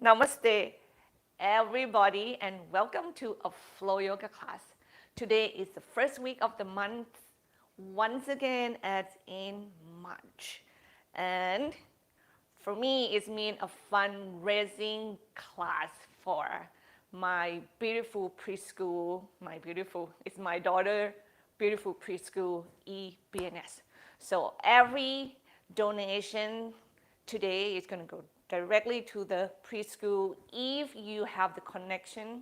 Namaste, everybody, and welcome to a flow yoga class. Today is the first week of the month, once again, as in March. And for me, it's been a fundraising class for my beautiful preschool, it's my daughter, beautiful preschool, EBNS. So every donation today is going to go directly to the preschool. If you have the connection,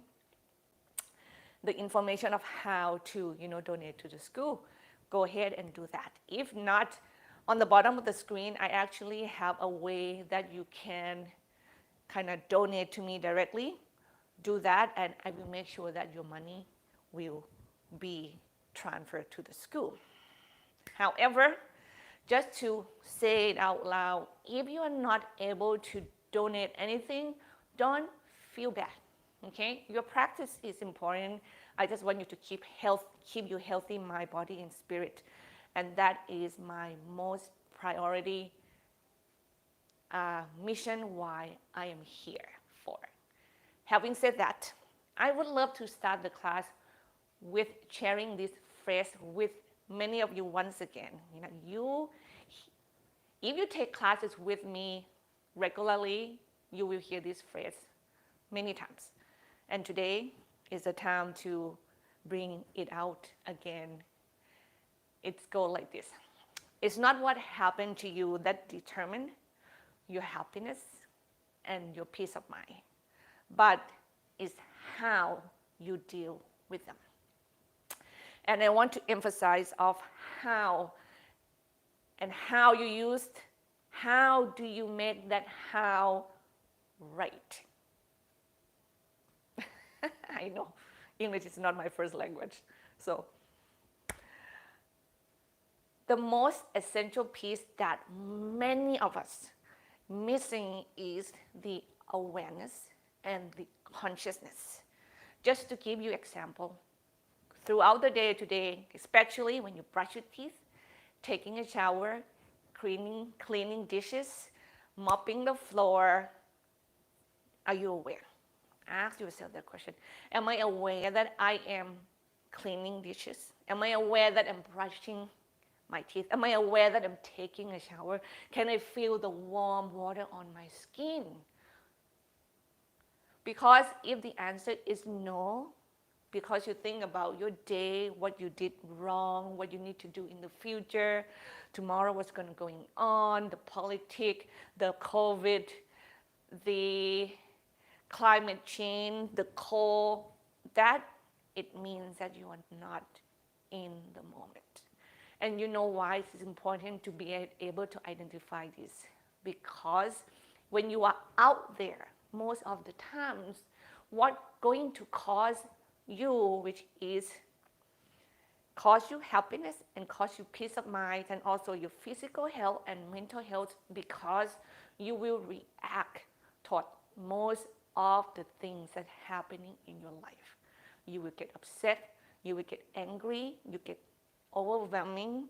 the information of how to donate to the school, go ahead and do that. If not, on the bottom of the screen I actually have a way that you can kind of donate to me directly. Do that and I will make sure that your money will be transferred to the school. However, just to say it out loud, if you are not able to donate anything, don't feel bad. Okay, your practice is important. I just want you to keep you healthy, mind, body, and spirit, and that is my most priority mission. Why I am here for. Having said that, I would love to start the class with sharing this phrase with many of you once again. If you take classes with me regularly, you will hear this phrase many times. And today is the time to bring it out again. It's go like this. It's not what happened to you that determined your happiness and your peace of mind, but it's how you deal with them. And I want to emphasize of how you used, how do you make that how right? I know English is not my first language. So the most essential piece that many of us missing is the awareness and the consciousness. Just to give you example, throughout the day today, especially when you brush your teeth, taking a shower, cleaning dishes, mopping the floor, are you aware? Ask yourself that question. Am I aware that I am cleaning dishes? Am I aware that I'm brushing my teeth? Am I aware that I'm taking a shower? Can I feel the warm water on my skin? Because if the answer is no, because you think about your day, what you did wrong, what you need to do in the future, tomorrow what's going to go on, the politics, the COVID, the climate change, the coal, that it means that you are not in the moment. And you know why it's important to be able to identify this? Because when you are out there, most of the times, what's going to cause you, which is cause you happiness and cause you peace of mind and also your physical health and mental health, because you will react toward most of the things that are happening in your life. You will get upset, you will get angry, you get overwhelming,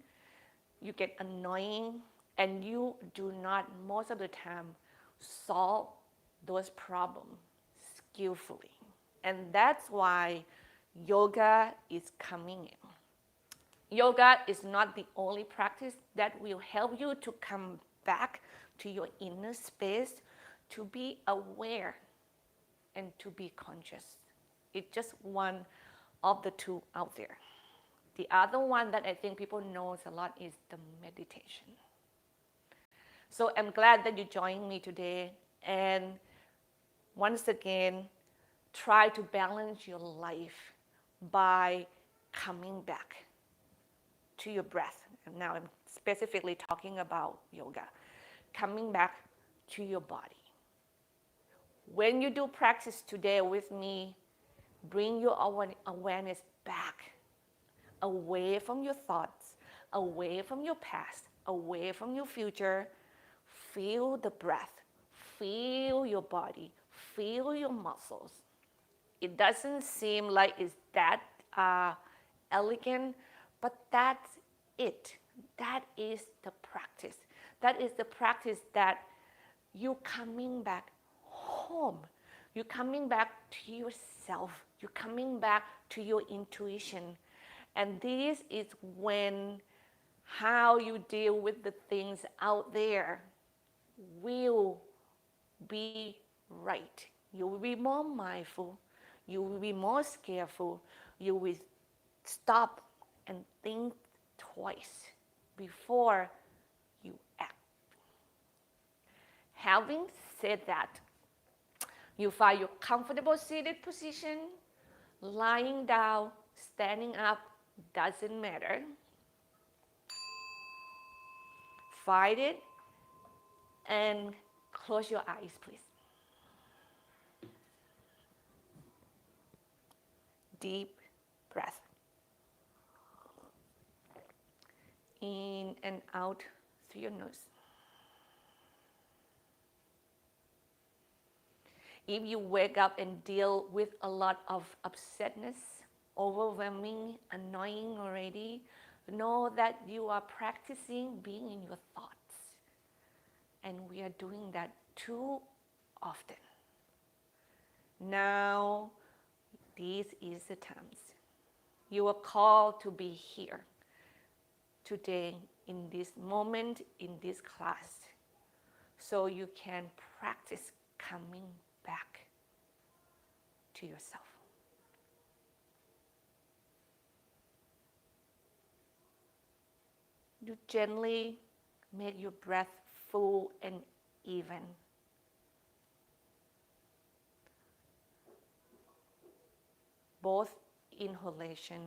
you get annoying, and you do not most of the time solve those problems skillfully. And that's why yoga is coming in. Yoga is not the only practice that will help you to come back to your inner space, to be aware and to be conscious. It's just one of the two out there. The other one that I think people knows a lot is the meditation. So I'm glad that you joined me today, and once again, try to balance your life by coming back to your breath. And now I'm specifically talking about yoga. Coming back to your body. When you do practice today with me, bring your awareness back, away from your thoughts, away from your past, away from your future. Feel the breath, feel your body, feel your muscles. It doesn't seem like it's that elegant, but that's it. That is the practice. That is the practice that you coming back home. home. You're coming back to yourself. You're coming back to your intuition. And this is when how you deal with the things out there will be right. You will be more mindful. You will be more careful. You will stop and think twice before you act. Having said that, you find your comfortable seated position, lying down, standing up, doesn't matter. Find it and close your eyes, please. Deep breath. In and out through your nose. If you wake up and deal with a lot of upsetness, overwhelming, annoying already, know that you are practicing being in your thoughts. And we are doing that too often. Now, this is the times. You are called to be here today, in this moment, in this class, so you can practice coming back to yourself. You gently make your breath full and even. Both inhalation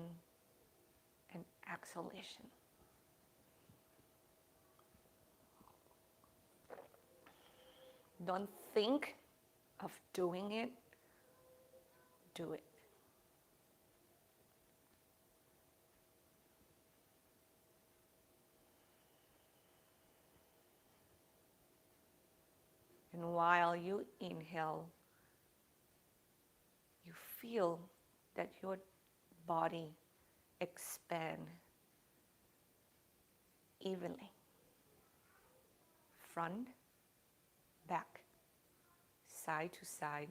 and exhalation. Don't think of doing it, do it. And while you inhale, you feel that your body expand evenly. Front, back, side to side.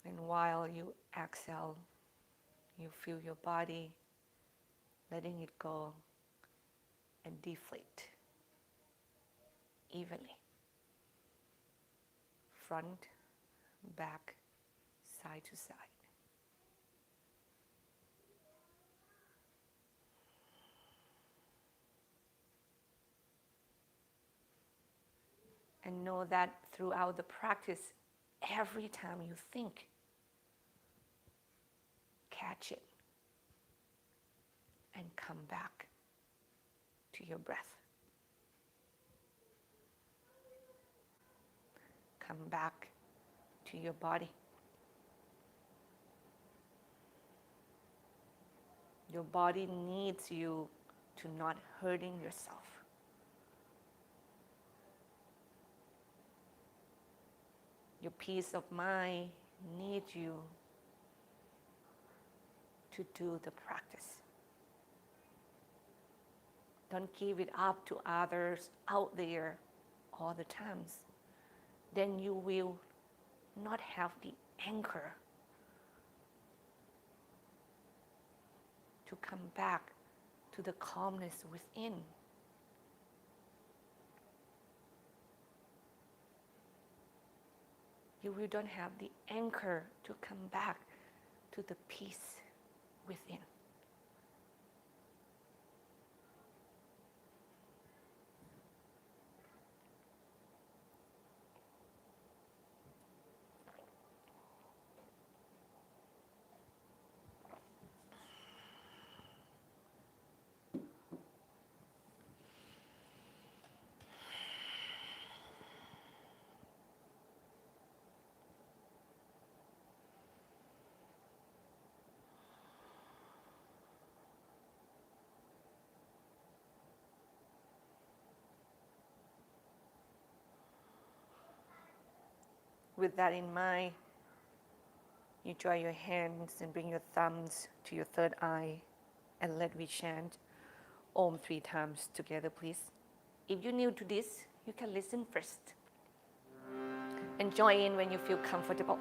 And while you exhale, you feel your body letting it go and deflate evenly. Front, back, side to side. And know that throughout the practice, every time you think, catch it and come back to your breath. Come back to your body. Your body needs you to not hurting yourself. Your peace of mind needs you to do the practice. Don't give it up to others out there all the times. Then you will not have the anchor to come back to the calmness within. You will don't have the anchor to come back to the peace within. With that in mind, You dry your hands and bring your thumbs to your third eye and let me chant Om 3 times together, please. If you're new to this, you can listen first and join in when you feel comfortable.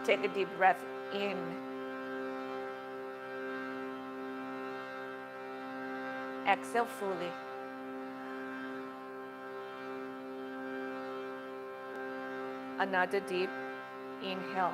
Take a deep breath in. Exhale fully. Another deep inhale.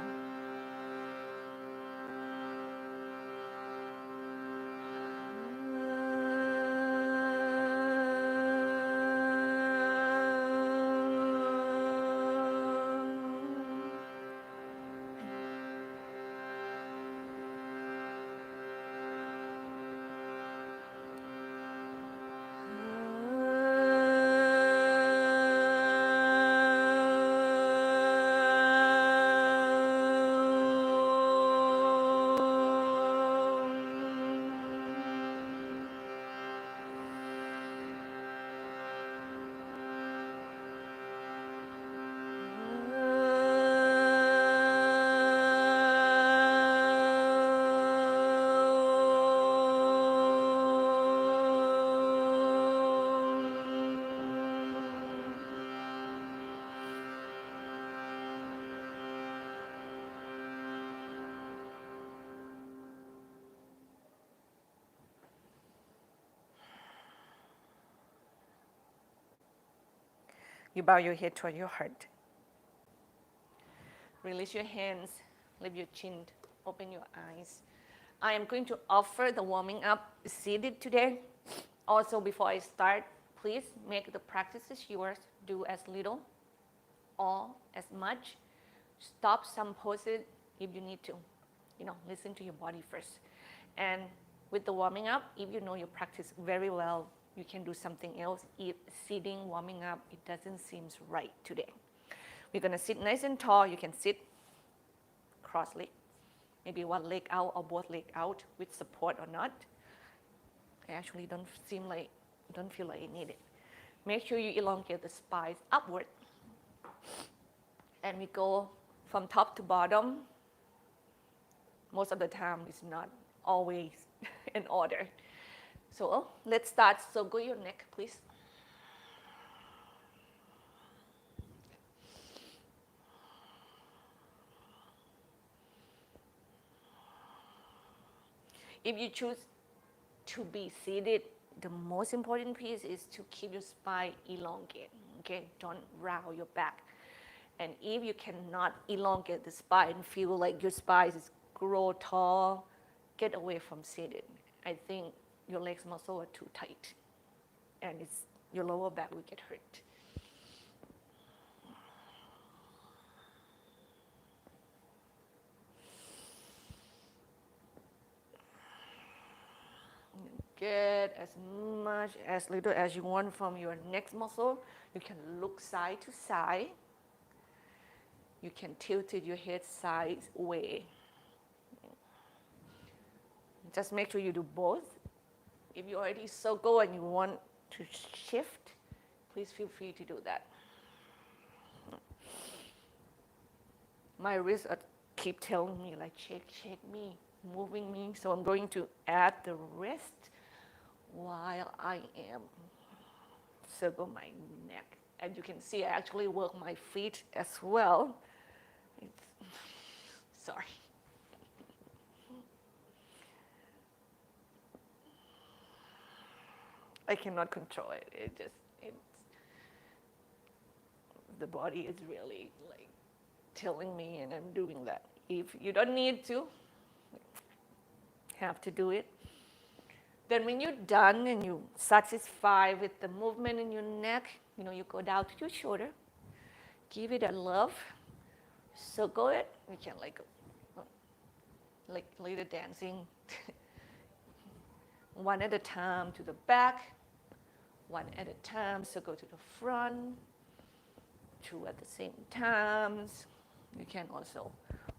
You bow your head toward your heart. Release your hands, lift your chin, open your eyes. I am going to offer the warming up seated today. Also, before I start, please make the practices yours. Do as little or as much. Stop some poses if you need to. Listen to your body first. And with the warming up, if you know your practice very well, you can do something else. If sitting, warming up, it doesn't seem right today. We're going to sit nice and tall. You can sit cross-legged, maybe one leg out or both legs out with support or not. I actually don't feel like you need it. Make sure you elongate the spine upward. And we go from top to bottom. Most of the time, it's not always in order. So let's start. So go your neck, please. If you choose to be seated, the most important piece is to keep your spine elongated. Okay, don't round your back. And if you cannot elongate the spine, feel like your spine is grow tall, get away from seated. I think your legs muscle are too tight, and your lower back will get hurt. Get as little as you want from your neck muscle. You can look side to side. You can tilt your head sideways. Just make sure you do both. If you already circle and you want to shift, please feel free to do that. My wrists keep telling me like, shake me, moving me. So I'm going to add the wrist while I am circle my neck. As you can see, I actually work my feet as well. Sorry. I cannot control it. The body is really like telling me, and I'm doing that. If you don't need to, have to do it. Then when you're done and you're satisfied with the movement in your neck, you go down to your shoulder, give it a love, circle it. You can like little dancing. One at a time to the back, one at a time, circle to the front, two at the same time. You can also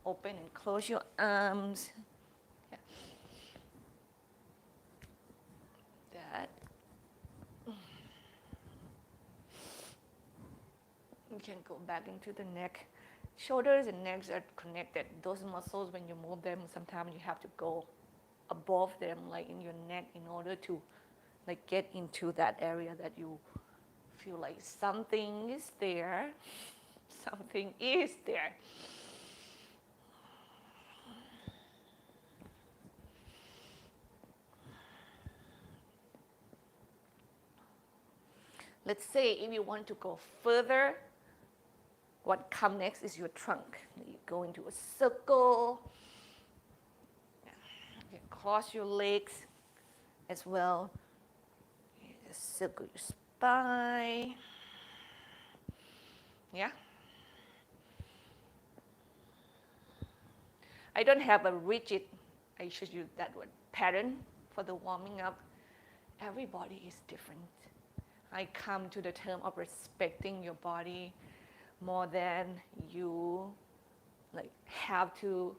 open and close your arms. Yeah. can go back into the neck. Shoulders and necks are connected. Those muscles, when you move them, sometimes you have to go above them, like in your neck, in order to like get into that area that you feel like something is there. Something is there. Let's say if you want to go further, what comes next is your trunk. You go into a circle. You cross your legs as well. You just circle your spine. Yeah. I don't have a rigid, I should use that word, pattern for the warming up. Everybody is different. I come to the term of respecting your body more than you like have to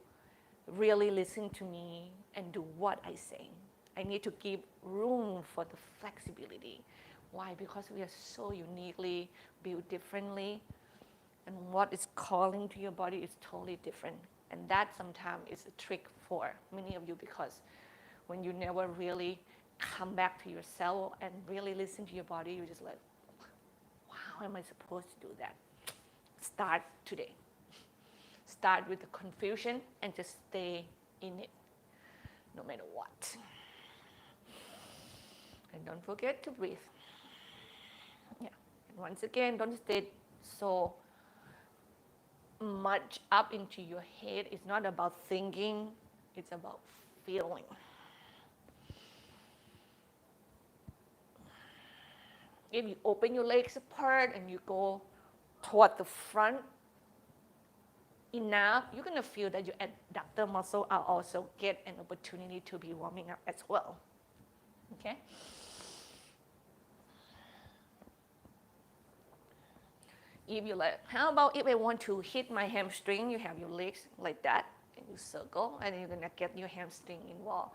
really listen to me and do what I say. I need to give room for the flexibility. Why? Because we are so uniquely built differently, and what is calling to your body is totally different. And that sometimes is a trick for many of you, because when you never really come back to yourself and really listen to your body, you're just like, wow, how am I supposed to do that? Start today. Start with the confusion and just stay in it, no matter what. And don't forget to breathe. Yeah. And once again, don't stay so much up into your head. It's not about thinking, it's about feeling. If you open your legs apart and you go toward the front enough, you're going to feel that your adductor muscle are also get an opportunity to be warming up as well. Okay? If you're like, how about if I want to hit my hamstring, you have your legs like that, and you circle, and you're going to get your hamstring involved.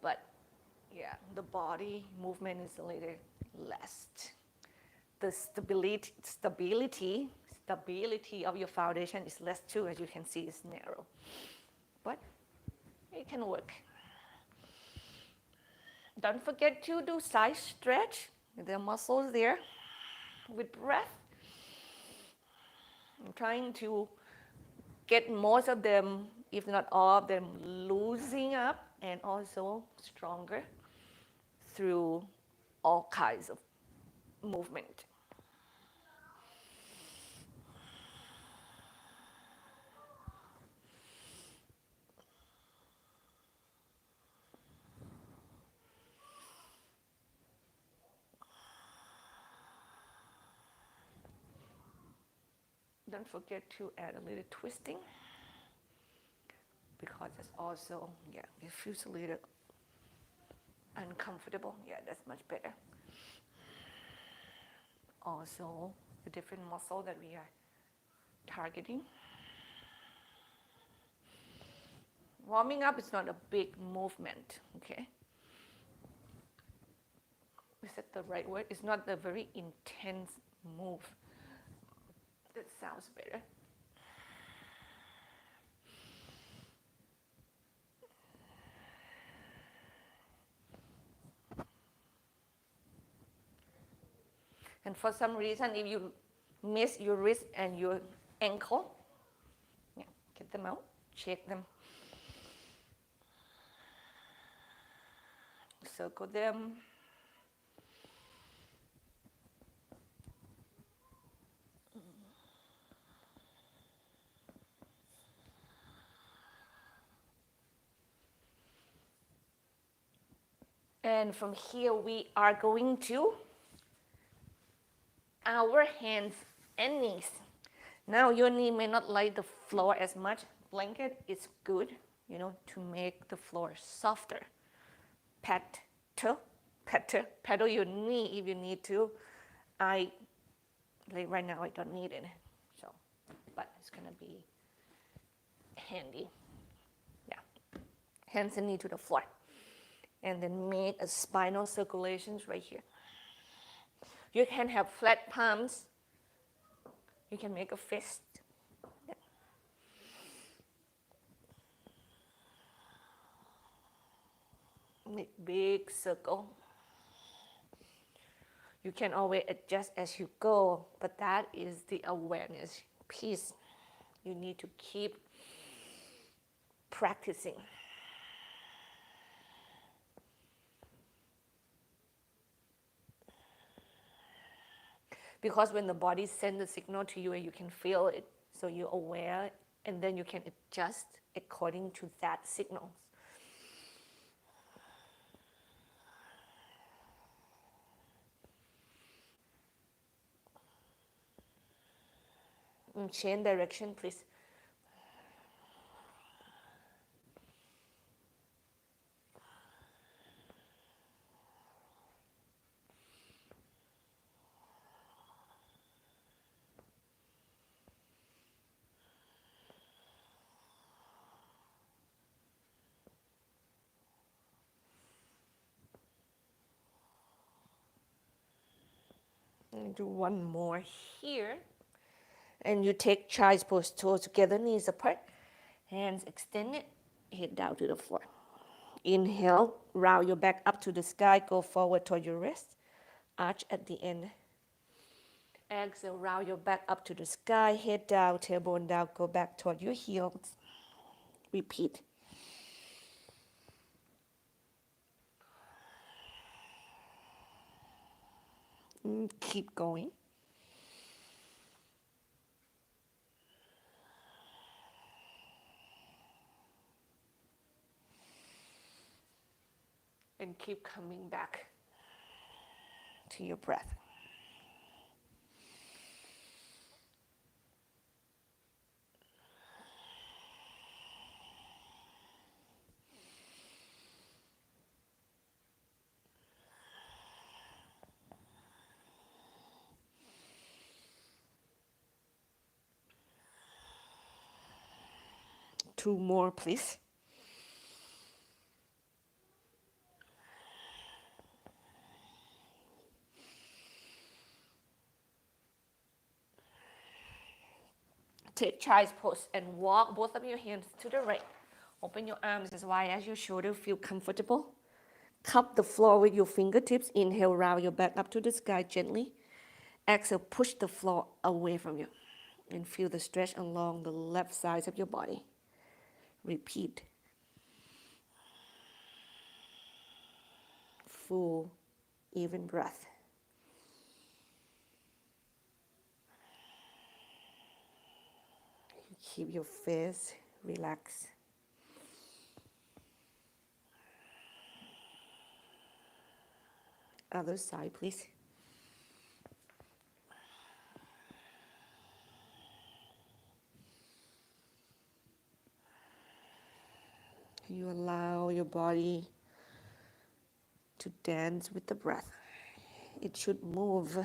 But yeah, the body movement is a little less. The stability of your foundation is less too, as you can see, it's narrow. But it can work. Don't forget to do side stretch. There are muscles there with breath. I'm trying to get most of them, if not all of them, loosening up and also stronger through all kinds of movement. Don't forget to add a little twisting, because it's also, yeah, it feels a little uncomfortable. Yeah, that's much better. Also, the different muscle that we are targeting. Warming up is not a big movement, okay? Is that the right word? It's not a very intense move. That sounds better. And for some reason, if you miss your wrist and your ankle, yeah, get them out, check them. Circle them. And from here, we are going to our hands and knees. Now, your knee may not like the floor as much. Blanket is good, to make the floor softer. Pedal your knee if you need to. Right now, I don't need it. So, but it's gonna be handy. Yeah, hands and knee to the floor. And then make a spinal circulations right here. You can have flat palms. You can make a fist. Make big circle. You can always adjust as you go, but that is the awareness piece. You need to keep practicing. Because when the body sends the signal to you and you can feel it, so you're aware, and then you can adjust according to that signal. Change direction, please. And do one more here. And you take child's pose, toes together, knees apart, hands extended, head down to the floor. Inhale, round your back up to the sky, go forward toward your wrist, arch at the end. Exhale, round your back up to the sky, head down, tailbone down, go back toward your heels. Repeat. Keep going. And keep coming back to your breath. Two more, please. Take child's pose and walk both of your hands to the right. Open your arms as wide as your shoulder. Feel comfortable. Cup the floor with your fingertips. Inhale, round your back up to the sky gently. Exhale, push the floor away from you. And feel the stretch along the left side of your body. Repeat. Full, even breath. Keep your face relaxed. Other side, please. You allow your body to dance with the breath. It should move.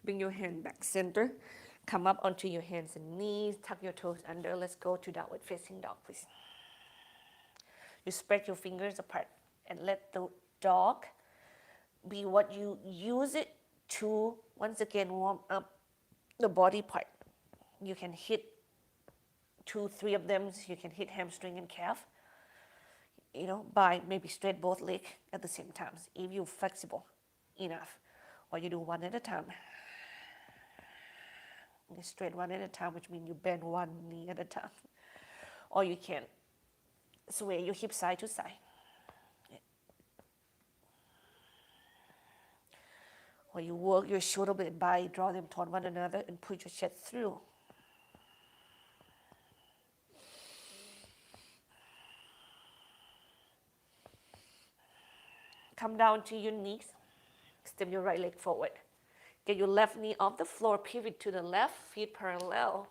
Bring your hand back center. Come up onto your hands and knees. Tuck your toes under. Let's go to downward facing dog, please. You spread your fingers apart and let the dog be what you use it to, once again, warm up the body part. You can hit 2, 3 of them. You can hit hamstring and calf, by maybe straight both legs at the same time, if you're flexible enough. Or you do one at a time. You straight one at a time, which means you bend one knee at a time. Or you can sway your hip side to side. Or you work your shoulder blade by, draw them toward one another and push your chest through. Come down to your knees. Step your right leg forward. Get your left knee off the floor, pivot to the left, feet parallel.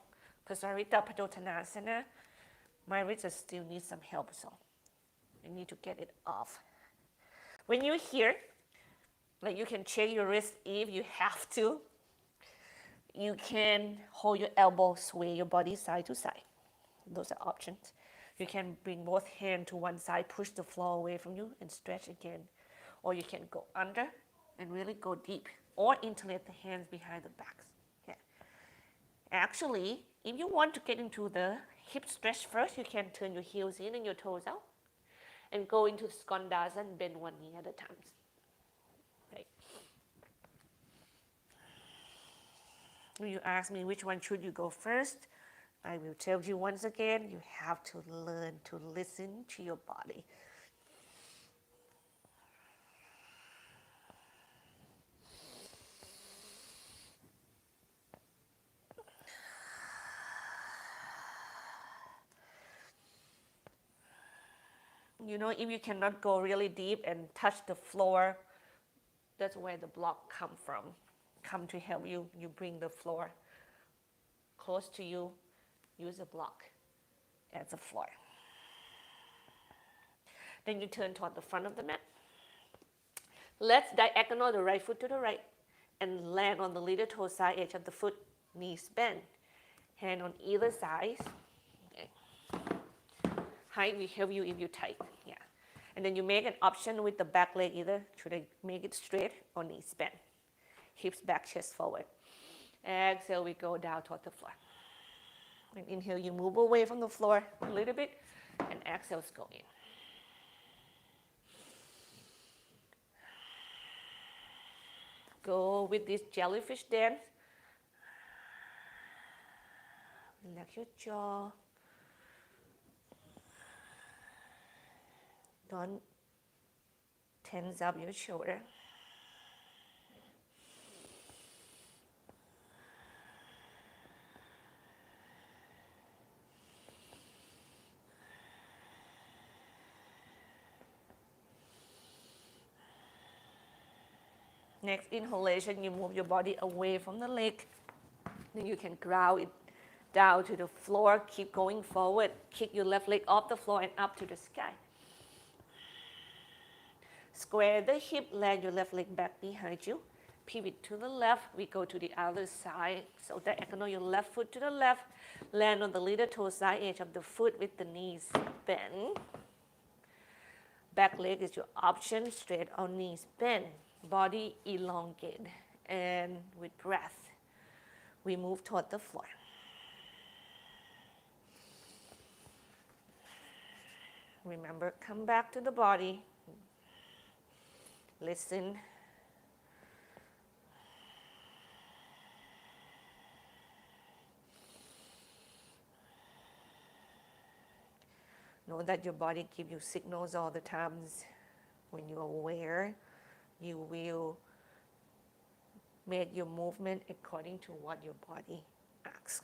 Pasarita Padottanasana. My wrists still need some help, so you need to get it off. When you're here, you can check your wrist if you have to. You can hold your elbow, sway your body side to side. Those are options. You can bring both hands to one side, push the floor away from you, and stretch again. Or you can go under and really go deep, or interlace the hands behind the backs. Okay. Actually, if you want to get into the hip stretch first, you can turn your heels in and your toes out, and go into Skandasana, bend one knee at a time. Okay. When you ask me which one should you go first, I will tell you once again, you have to learn to listen to your body. You know, if you cannot go really deep and touch the floor, that's where the block come to help you. You bring the floor close to you, use a block as a floor. Then you turn toward the front of the mat. Let's diagonal the right foot to the right and land on the little toe side edge of the foot, knees bend. Hand on either side. Okay. Height will help you if you tight. Yeah. And then you make an option with the back leg either. Should I make it straight or knees bend? Hips back, chest forward. Exhale, we go down toward the floor. And inhale, you move away from the floor a little bit, and exhale, go in. Go with this jellyfish dance. Relax your jaw. Don't tense up your shoulder. Next inhalation, you move your body away from the leg. Then you can ground it down to the floor. Keep going forward. Kick your left leg off the floor and up to the sky. Square the hip, land your left leg back behind you. Pivot to the left, we go to the other side. So diagonal your left foot to the left. Land on the little toe side edge of the foot with the knees bent. Back leg is your option, straight or knees bent. Body elongate. And with breath, we move toward the floor. Remember, come back to the body. Listen. Know that your body gives you signals all the times. When you're aware, you will make your movement according to what your body asks.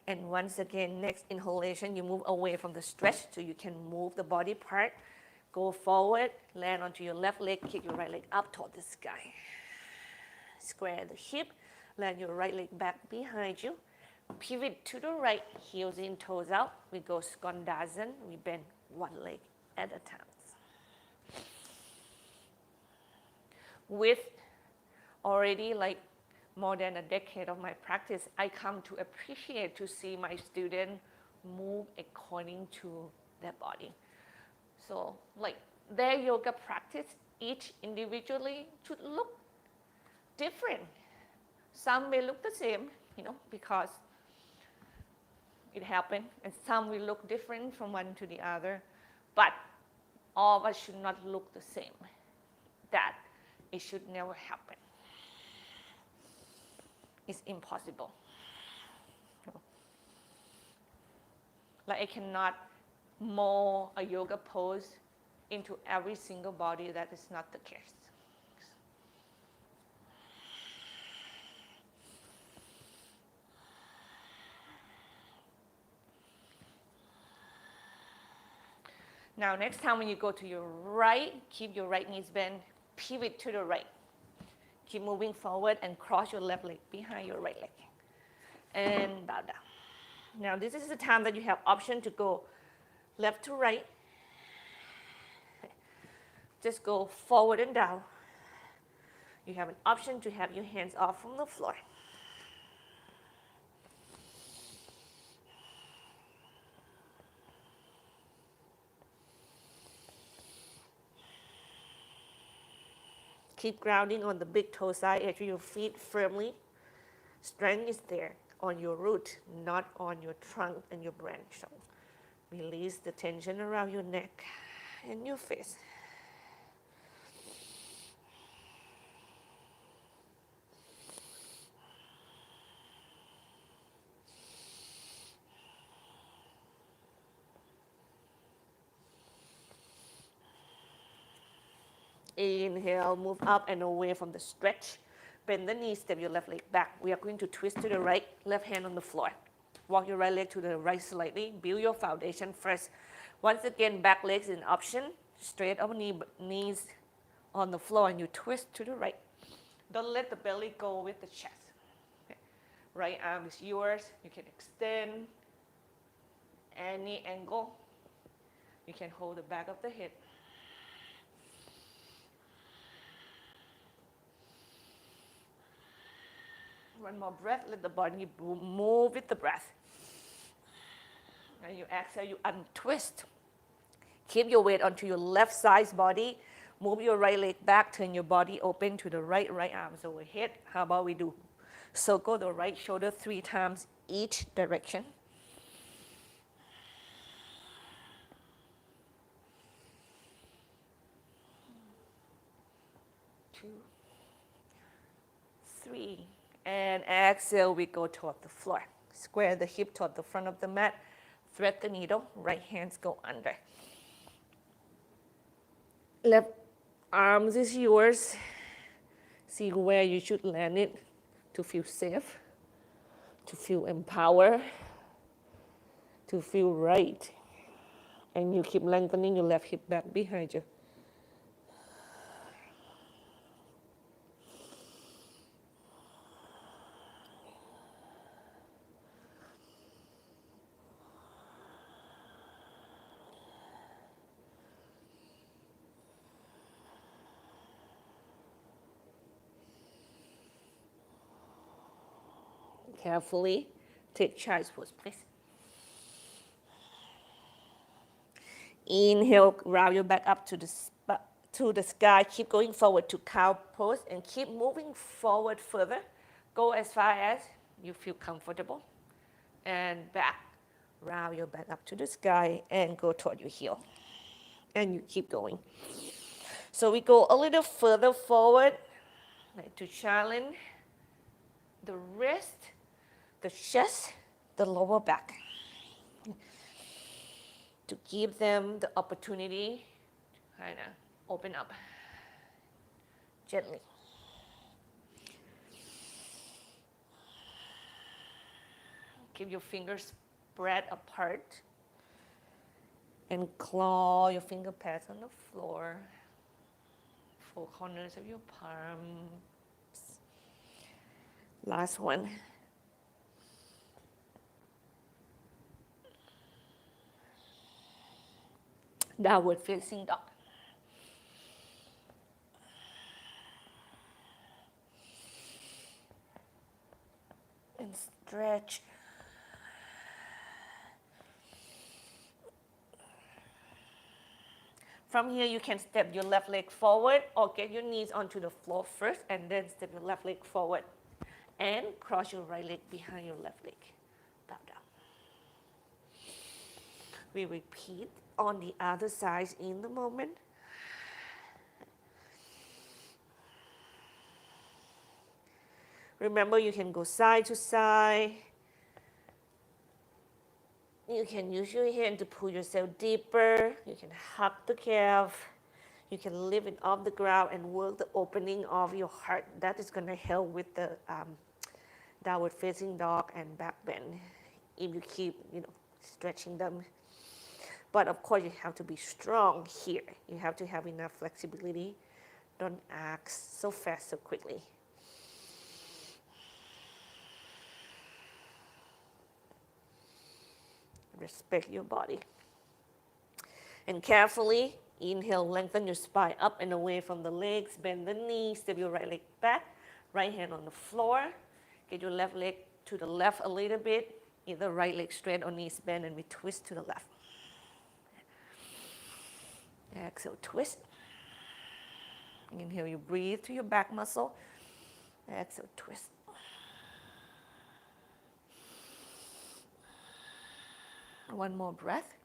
And once again, next inhalation, you move away from the stretch so you can move the body part. Go forward, land onto your left leg, kick your right leg up toward the sky. Square the hip, land your right leg back behind you. Pivot to the right, heels in, toes out. We go Skandasana, we bend one leg at a time. With already like more than a decade of my practice, I come to appreciate to see my students move according to their body. So like their yoga practice, each individually should look different. Some may look the same, because it happened, and some will look different from one to the other, but all of us should not look the same. That it should never happen. It's impossible. Like I cannot mold a yoga pose into every single body. That is not the case. Now, next time when you go to your right, keep your right knees bent, pivot to the right. Keep moving forward and cross your left leg behind your right leg. And bow down. Now, this is the time that you have option to go left to right, just go forward and down. You have an option to have your hands off from the floor. Keep grounding on the big toe side edge of your feet firmly. Strength is there on your root, not on your trunk and your branch. So release the tension around your neck and your face. Inhale, move up and away from the stretch. Bend the knees, step your left leg back. We are going to twist to the right, left hand on the floor. Walk your right leg to the right slightly. Build your foundation first. Once again, back legs is an option. Straight up knees on the floor and you twist to the right. Don't let the belly go with the chest. Okay. Right arm is yours. You can extend any angle. You can hold the back of the head. One more breath, let the body move with the breath. And you exhale, you untwist. Keep your weight onto your left side's body. Move your right leg back, turn your body open to the right arms overhead. How about we do? Circle the right shoulder 3 times each direction. Two, 3. And exhale, we go toward the floor. Square the hip toward the front of the mat. Thread the needle, right hands go under. Left arms is yours. See where you should land it to feel safe, to feel empowered, to feel right. And you keep lengthening your left hip back behind you. Carefully take child's pose, please. Inhale, round your back up to the sky. Keep going forward to cow pose and keep moving forward further. Go as far as you feel comfortable. And back. Round your back up to the sky and go toward your heel. And you keep going. So we go a little further forward, like to challenge the wrist, the chest, the lower back. To give them the opportunity to kind of open up gently. Keep your fingers spread apart and claw your finger pads on the floor. 4 corners of your palms. Last one. Downward facing dog. And stretch. From here, you can step your left leg forward or get your knees onto the floor first and then step your left leg forward. And cross your right leg behind your left leg. Bow down. We repeat on the other side in the moment. Remember, you can go side to side. You can use your hand to pull yourself deeper. You can hug the calf. You can lift it off the ground and work the opening of your heart. That is going to help with the downward facing dog and back bend if you keep, stretching them. But of course, you have to be strong here. You have to have enough flexibility. Don't act so fast, so quickly. Respect your body. And carefully, Inhale, lengthen your spine up and away from the legs. Bend the knees, step your right leg back. Right hand on the floor. Get your left leg to the left a little bit. Either right leg straight or knees bend, and we twist to the left. Exhale, twist. Inhale, you breathe to your back muscle. Exhale, twist. One more breath.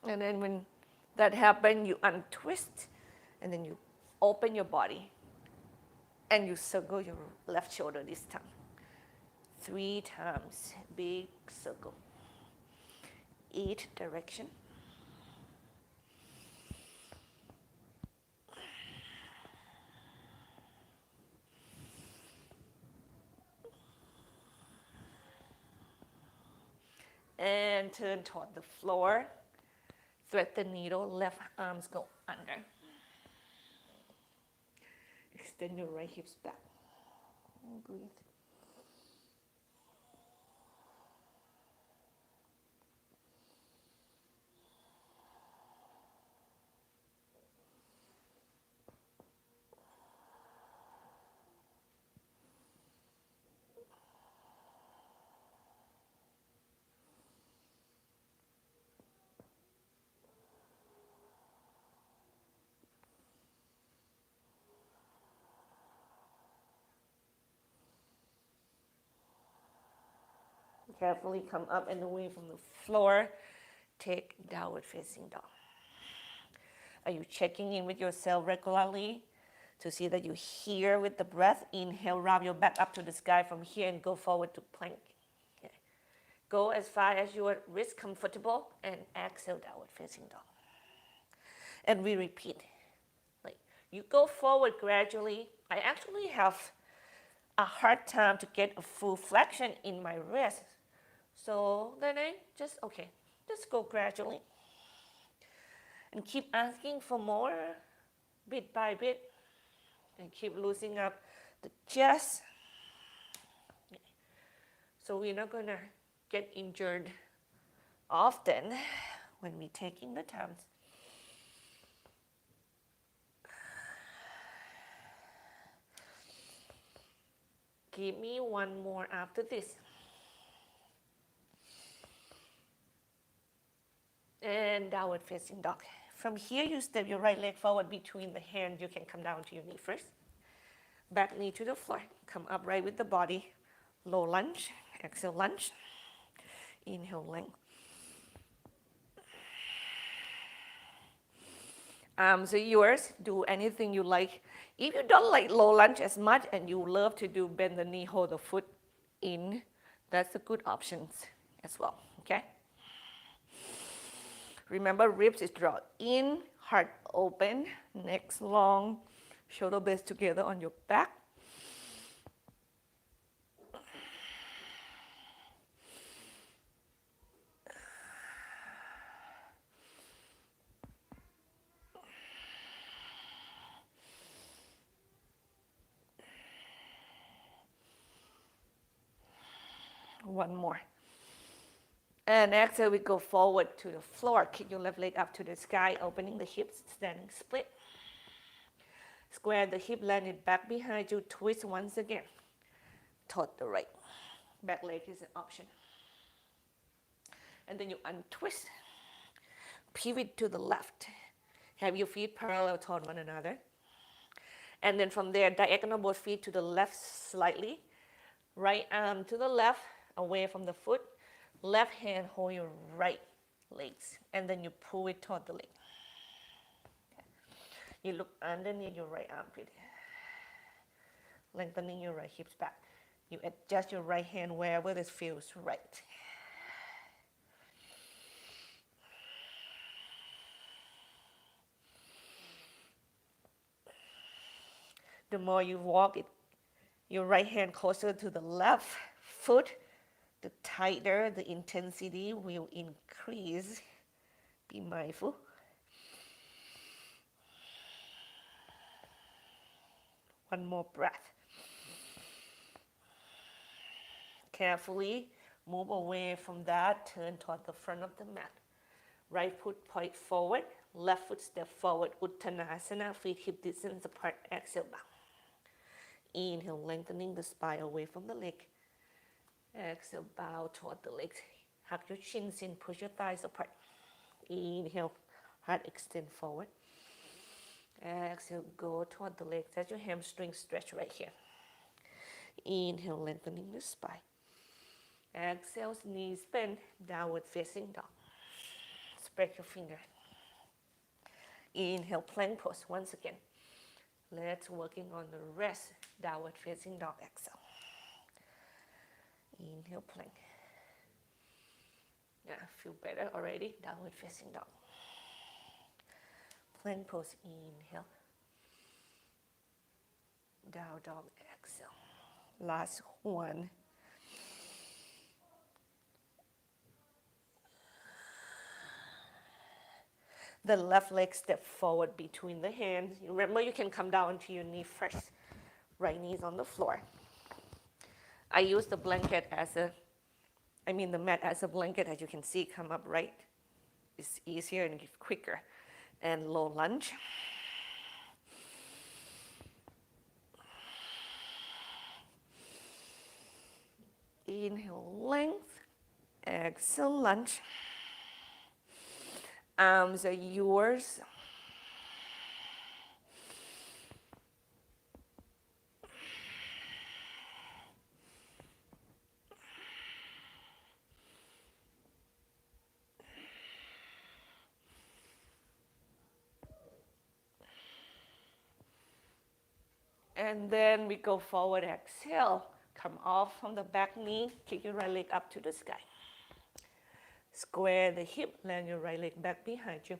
And then when that happens, you untwist, and then you open your body, and you circle your left shoulder this time. 3 times, big circle. Each direction. And turn toward the floor. Thread the needle, left arms go under. Extend your right hips back. Breathe. Carefully come up and away from the floor. Take downward facing dog. Are you checking in with yourself regularly to see that you're here with the breath? Inhale, wrap your back up to the sky from here and go forward to plank. Okay. Go as far as your wrist comfortable and exhale, downward facing dog. And we repeat. Like you go forward gradually. I actually have a hard time to get a full flexion in my wrist. So then I just go gradually. And keep asking for more, bit by bit. And keep loosening up the chest. So we're not gonna get injured often when we're taking the time. Give me one more after this. And downward facing dog. From here, you step your right leg forward between the hands. You can come down to your knee first. Back knee to the floor. Come upright with the body. Low lunge. Exhale, lunge. Inhale, length. Arms are yours. Do anything you like. If you don't like low lunge as much and you love to do bend the knee, hold the foot in, that's a good option as well, okay? Remember, ribs is drawn in, heart open, neck long, shoulder blades together on your back. One more. And exhale, we go forward to the floor. Kick your left leg up to the sky, opening the hips, standing split. Square the hip, land it back behind you. Twist once again. Toward the right. Back leg is an option. And then you untwist. Pivot to the left. Have your feet parallel toward one another. And then from there, diagonal both feet to the left slightly. Right arm to the left, away from the foot. Left hand hold your right legs, and then you pull it toward the leg. Okay. You look underneath your right armpit, lengthening your right hips back. You adjust your right hand wherever this feels right. The more you walk it, your right hand closer to the left foot, the tighter the intensity will increase. Be mindful. One more breath. Carefully move away from that, turn toward the front of the mat. Right foot point forward, left foot step forward. Uttanasana, feet hip distance apart. Exhale, bow. Inhale, lengthening the spine away from the leg. Exhale, bow toward the legs. Hug your shins in, push your thighs apart. Inhale, heart extend forward. Exhale, go toward the legs. Let your hamstring stretch right here. Inhale, lengthening the spine. Exhale, knees bend, downward facing dog. Spread your finger. Inhale, plank pose once again. Let's working on the rest. Downward facing dog. Exhale. Inhale, plank. Yeah, feel better already. Downward facing dog. Plank pose. Inhale. Down dog. Exhale. Last one. The left leg step forward between the hands. Remember, you can come down to your knee first. Right knee's on the floor. I use the blanket as the mat as a blanket. As you can see, come up right. It's easier and quicker. And low lunge. Inhale, length. Exhale, lunge. Arms are yours. And then we go forward, exhale. Come off from the back knee, kick your right leg up to the sky. Square the hip, land your right leg back behind you.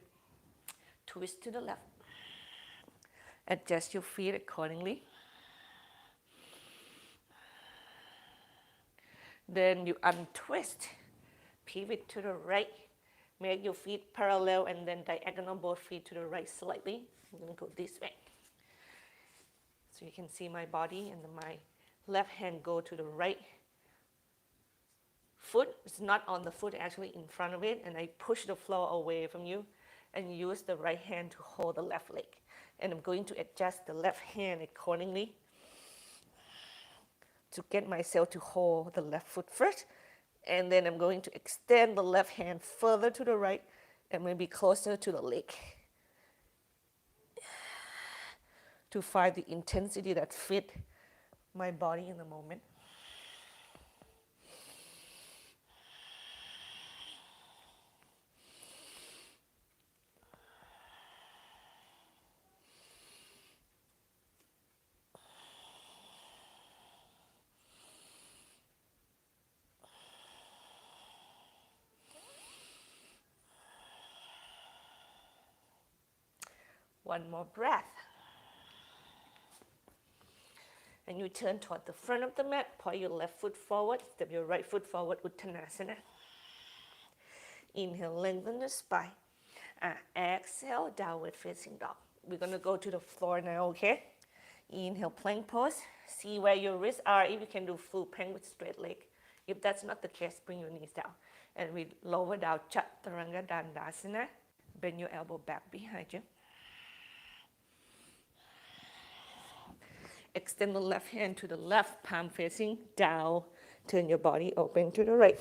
Twist to the left. Adjust your feet accordingly. Then you untwist, pivot to the right. Make your feet parallel and then diagonal both feet to the right slightly. I'm going to go this way. So you can see my body and my left hand go to the right foot. It's not on the foot, actually in front of it. And I push the floor away from you and use the right hand to hold the left leg. And I'm going to adjust the left hand accordingly to get myself to hold the left foot first. And then I'm going to extend the left hand further to the right and maybe closer to the leg to find the intensity that fit my body in the moment. One more breath. And you turn toward the front of the mat, point your left foot forward, step your right foot forward, Uttanasana. Inhale, lengthen the spine. Exhale, downward facing dog. We're going to go to the floor now, okay? Inhale, plank pose. See where your wrists are. If you can do full plank with straight leg. If that's not the case, bring your knees down. And we lower down, Chaturanga Dandasana. Bend your elbow back behind you. Extend the left hand to the left, palm facing down. Turn your body open to the right.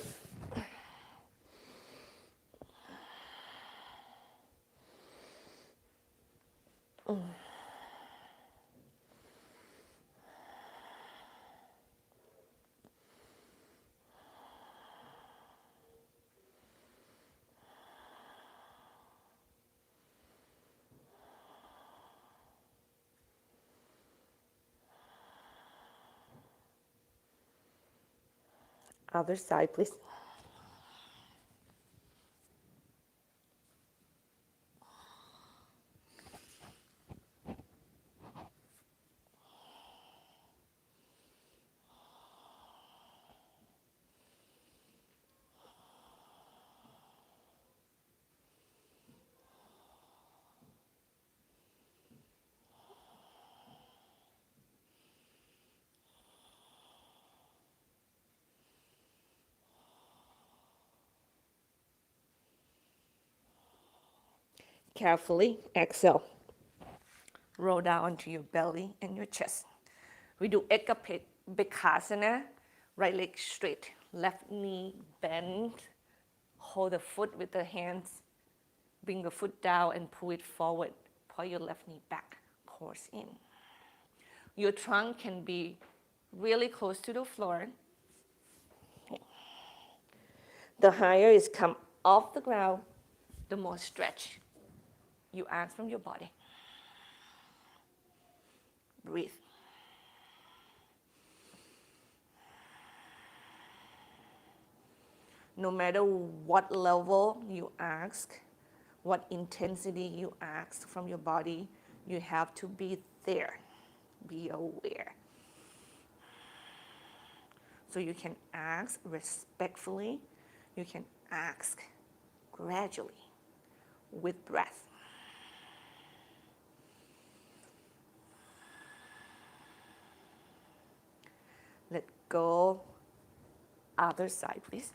Other side, please. carefully. Exhale. Roll down onto your belly and your chest. We do Ekapikasana, right leg straight, left knee bend. Hold the foot with the hands. Bring the foot down and pull it forward. Pull your left knee back, course in. Your trunk can be really close to the floor. The higher is come off the ground, the more stretch you ask from your body. Breathe. No matter what level you ask, what intensity you ask from your body, you have to be there. Be aware. So you can ask respectfully. You can ask gradually with breath. Let go. Other side, please.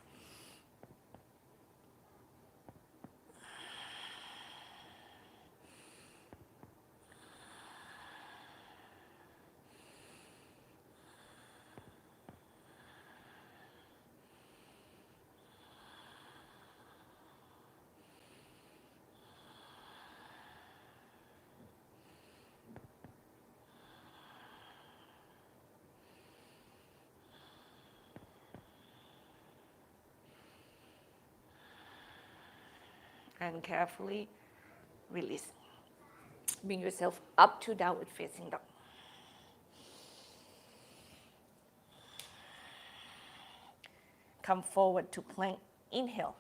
And carefully release. Bring yourself up to downward facing dog. Come forward to plank. Inhale.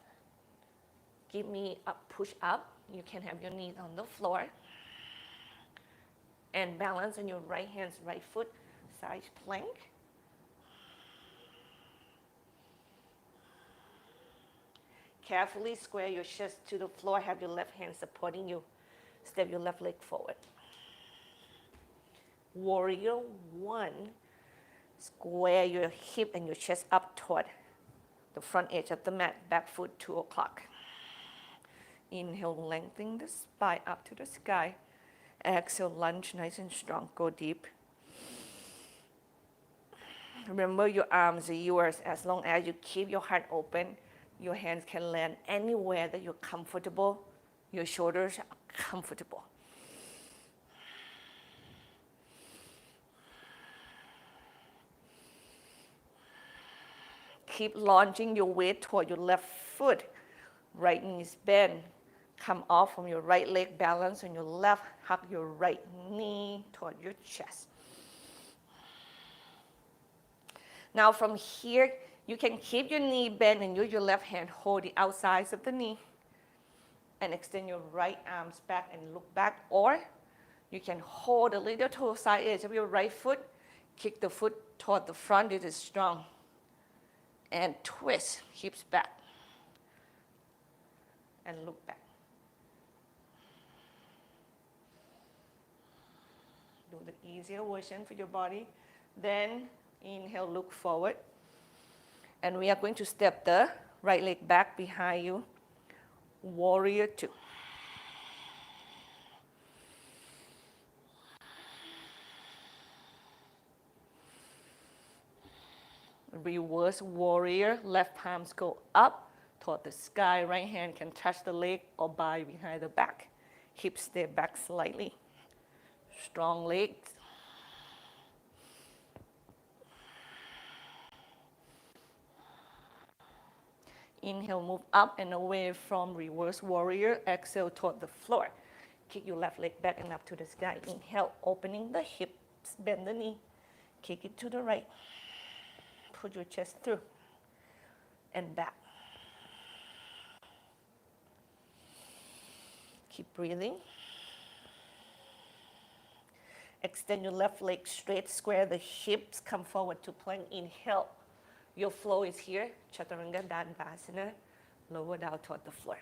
Give me a push up. You can have your knees on the floor. And balance on your right hand, right foot, side plank. Carefully square your chest to the floor. Have your left hand supporting you. Step your left leg forward. Warrior one. Square your hip and your chest up toward the front edge of the mat. Back foot 2 o'clock. Inhale, lengthen the spine up to the sky. Exhale, lunge nice and strong. Go deep. Remember, your arms are yours. As long as you keep your heart open, your hands can land anywhere that you're comfortable. Your shoulders are comfortable. Keep launching your weight toward your left foot. Right knee is bent. Come off from your right leg, balance on your left. Hug your right knee toward your chest. Now from here, you can keep your knee bent and use your left hand hold the outsides of the knee and extend your right arms back and look back, or you can hold a little toe side edge of your right foot, kick the foot toward the front. It is strong, and twist hips back and look back. Do the easier version for your body. Then inhale, look forward. And we are going to step the right leg back behind you. Warrior two. Reverse warrior. Left palms go up toward the sky. Right hand can touch the leg or by behind the back. Hips stay back slightly. Strong legs. Inhale, move up and away from reverse warrior. Exhale toward the floor. Kick your left leg back and up to the sky. Inhale, opening the hips, bend the knee. Kick it to the right. Put your chest through and back. Keep breathing. Extend your left leg straight, square the hips, come forward to plank. Inhale. Your flow is here, Chaturanga Dandasana, lower down toward the floor.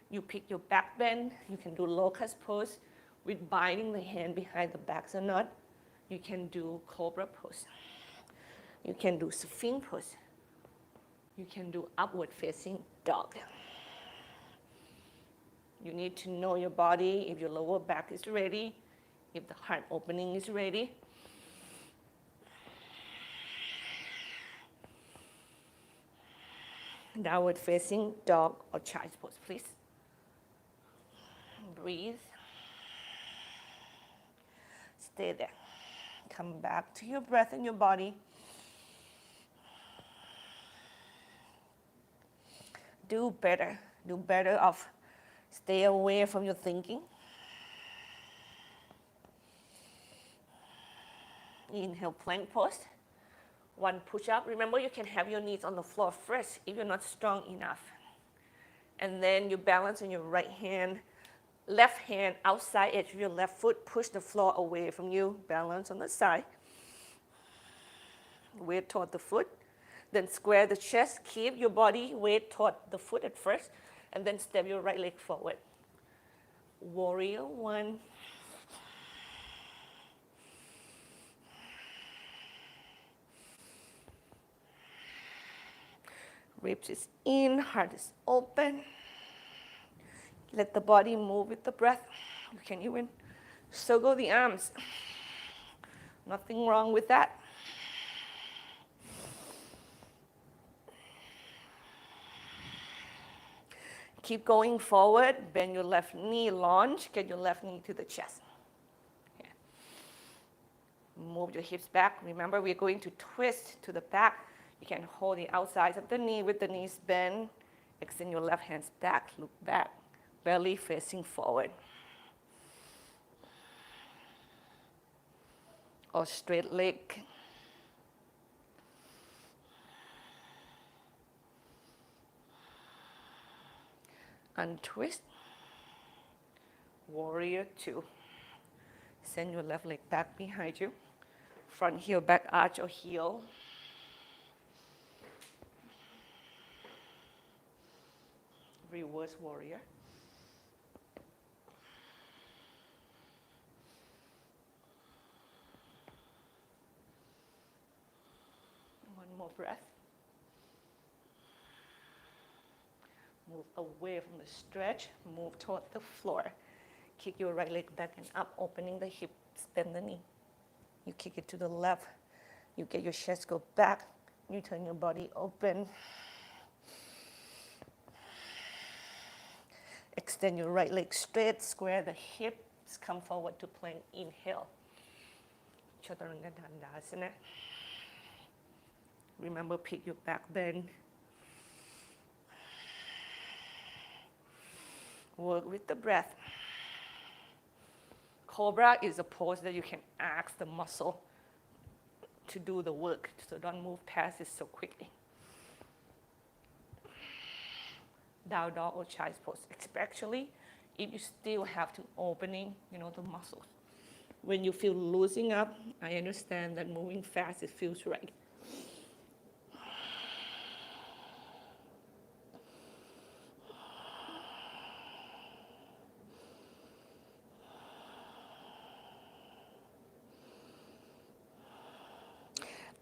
You pick your back bend. You can do locust pose with binding the hand behind the back or not. You can do Cobra pose. You can do Sphinx pose. You can do upward facing dog. You need to know your body, if your lower back is ready, if the heart opening is ready. Downward facing dog or child's pose, please. Breathe. Stay there. Come back to your breath and your body. Do better. Do better of stay away from your thinking. Inhale, plank pose. One push up. Remember, you can have your knees on the floor first if you're not strong enough. And then you balance on your right hand, left hand outside edge of your left foot. Push the floor away from you. Balance on the side. Weight toward the foot. Then square the chest. Keep your body weight toward the foot at first. And then step your right leg forward. Warrior one. Ribs is in, heart is open. Let the body move with the breath. You can even circle the arms. Nothing wrong with that. Keep going forward. Bend your left knee, launch. Get your left knee to the chest. Okay. Move your hips back. Remember, we're going to twist to the back. You can hold the outsides of the knee with the knees bent. Extend your left hands back, look back. Belly facing forward. Or straight leg. Untwist. Warrior two. Send your left leg back behind you. Front heel, back arch or heel. Reverse warrior. One more breath. Move away from the stretch. Move toward the floor. Kick your right leg back and up, opening the hip, bend the knee. You kick it to the left. You get your chest go back. You turn your body open. Extend your right leg straight, square the hips, come forward to plank, inhale. Chaturanga Dandasana. Remember, pick your back bend. Work with the breath. Cobra is a pose that you can ask the muscle to do the work, so don't move past it so quickly. Down dog or child's pose, especially if you still have to opening, the muscles. When you feel losing up, I understand that moving fast, it feels right.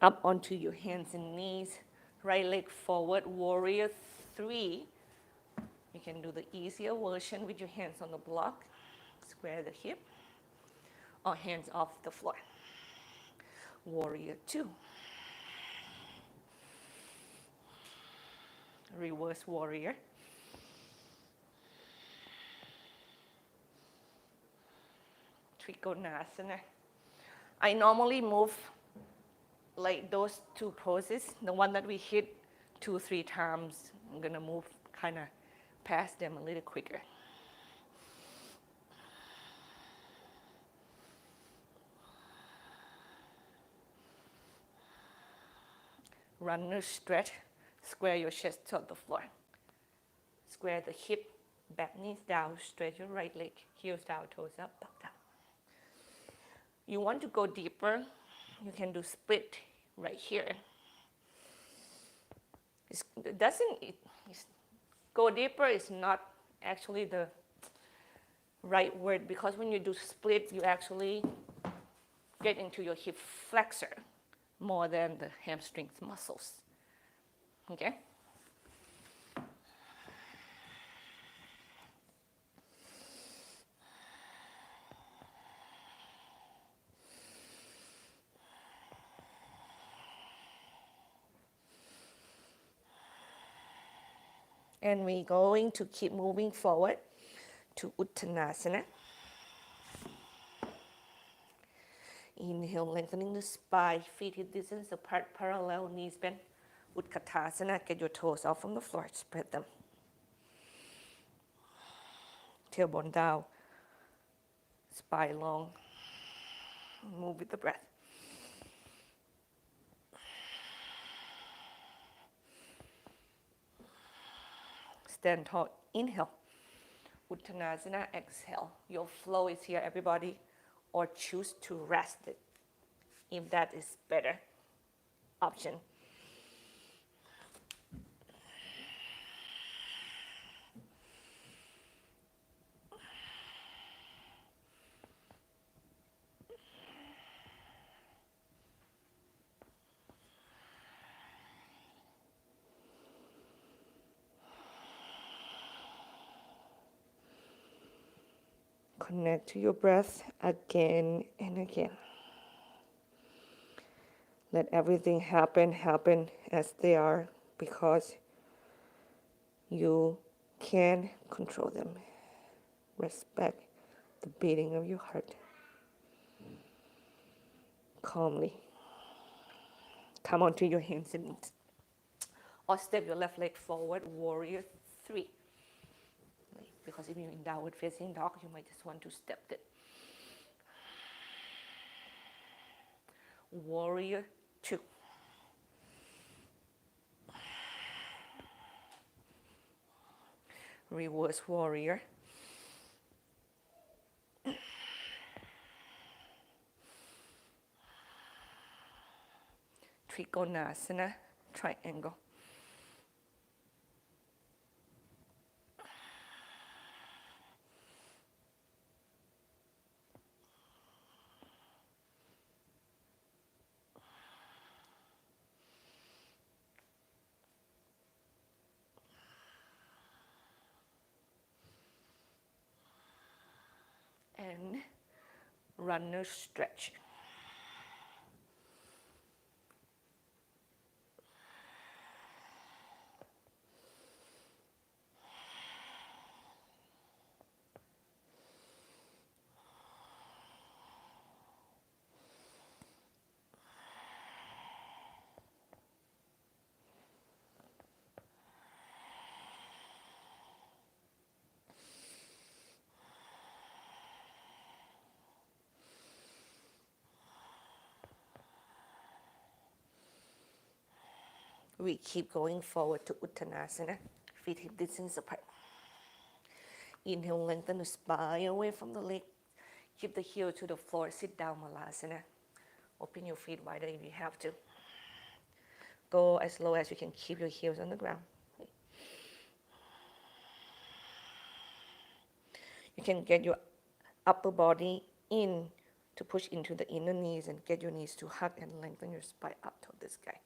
Up onto your hands and knees, right leg forward, warrior three. You can do the easier version with your hands on the block. Square the hip or hands off the floor. Warrior two. Reverse warrior. Trikonasana. I normally move like those two poses, the one that we hit 2-3 times. I'm gonna move kind of past them a little quicker. Runner stretch, square your chest toward the floor. Square the hip, back knees down, stretch your right leg, heels down, toes up, back down. You want to go deeper, you can do split right here. Go deeper is not actually the right word, because when you do split, you actually get into your hip flexor more than the hamstring muscles. Okay? And we're going to keep moving forward to Uttanasana. Inhale, lengthening the spine, feet hip distance apart, parallel, knees bent. Utkatasana, get your toes off from the floor, spread them. Tailbone down, spine long. Move with the breath. Stand tall, inhale. Uttanasana, exhale. Your flow is here, everybody, or choose to rest it if that is better option. Connect to your breath again and again. Let everything happen as they are, because you can control them. Respect the beating of your heart. Calmly. Come onto your hands and knees. Or step your left leg forward, warrior 3. Because if you're in downward facing dog, you might just want to step it. Warrior 2. Reverse warrior. Trikonasana, triangle. And runner stretch. We keep going forward to Uttanasana, feet hip distance apart. Inhale, lengthen the spine away from the leg. Keep the heel to the floor, sit down, Malasana. Open your feet wider if you have to. Go as low as you can, keep your heels on the ground. You can get your upper body in to push into the inner knees and get your knees to hug and lengthen your spine up toward the sky.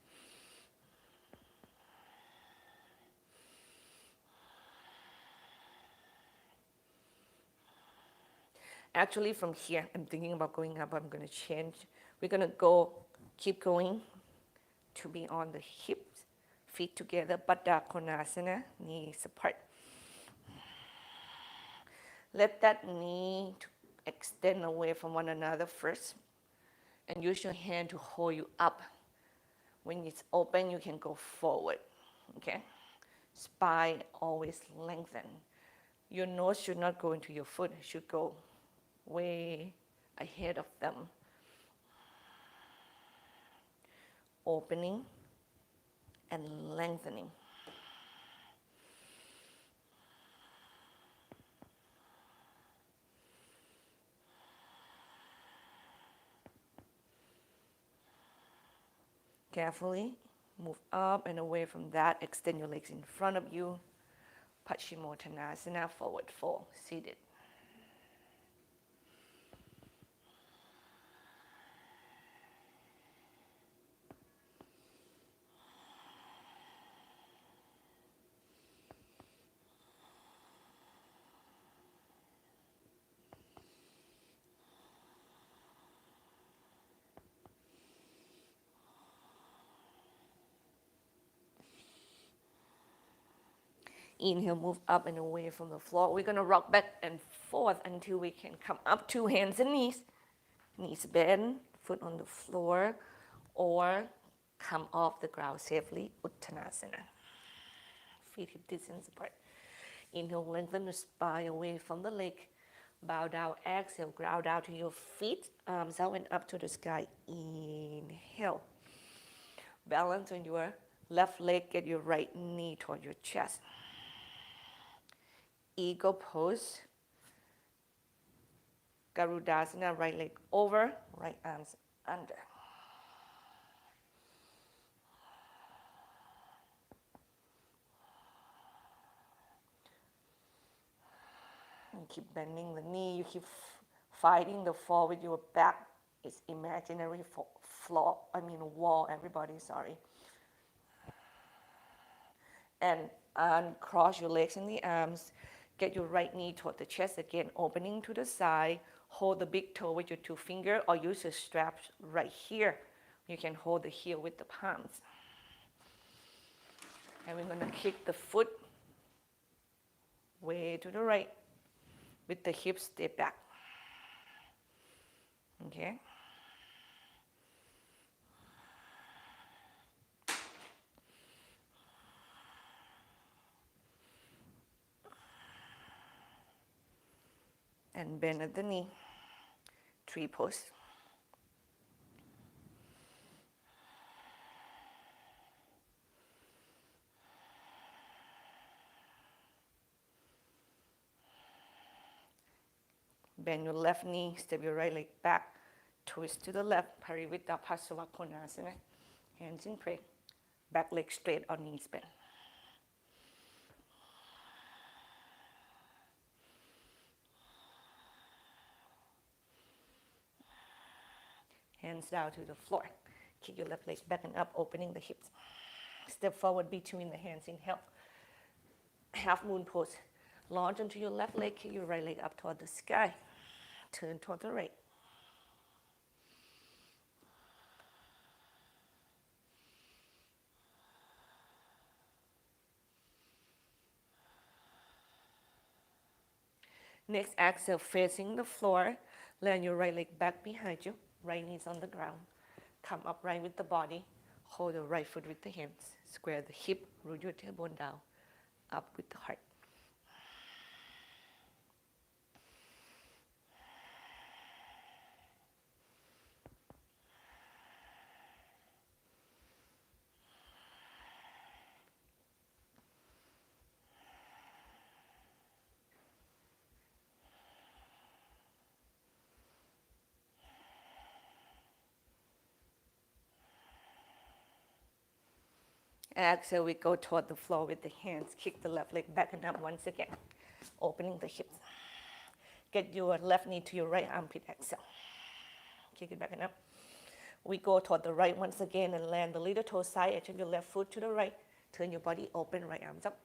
Actually, from here, I'm thinking about going up. I'm going to change. We're going to keep going to be on the hips, feet together, Baddha Konasana, knees apart. Let that knee extend away from one another first, and use your hand to hold you up. When it's open, you can go forward, okay? Spine always lengthen. Your nose should not go into your foot, it should go way ahead of them. Opening and lengthening. Carefully move up and away from that. Extend your legs in front of you. Paschimottanasana, forward fold, seated. Inhale, move up and away from the floor. We're going to rock back and forth until we can come up to hands and knees. Knees bend, foot on the floor, or come off the ground safely, Uttanasana. Feet hip distance apart. Inhale, lengthen the spine away from the leg. Bow down, exhale, ground down to your feet, arms out and up to the sky. Inhale. Balance on your left leg, get your right knee toward your chest. Eagle pose. Garudasana, right leg over, right arms under. And keep bending the knee. You keep fighting the fall with your back. It's imaginary floor. Wall. Everybody, sorry. And uncross your legs and the arms. Get your right knee toward the chest again, opening to the side. Hold the big toe with your 2 fingers or use the straps right here. You can hold the heel with the palms. And we're going to kick the foot way to the right with the hips step back. Okay? And bend at the knee. 3 pose. Bend your left knee, step your right leg back, twist to the left, Parivrtta Pasavakonasana. Hands in prayer. Back leg straight or knees bent. Hands down to the floor. Kick your left leg back and up, opening the hips. Step forward between the hands. Inhale. Half moon pose. Launch onto your left leg, kick your right leg up toward the sky. Turn toward the right. Next, exhale, facing the floor. Land your right leg back behind you. Right knee's on the ground. Come upright with the body. Hold the right foot with the hands. Square the hip, root your tailbone down. Up with the heart. Exhale, we go toward the floor with the hands. Kick the left leg back and up once again. Opening the hips. Get your left knee to your right armpit. Exhale. Kick it back and up. We go toward the right once again and land the little toe side edge of your left foot to the right. Turn your body open, right arms up.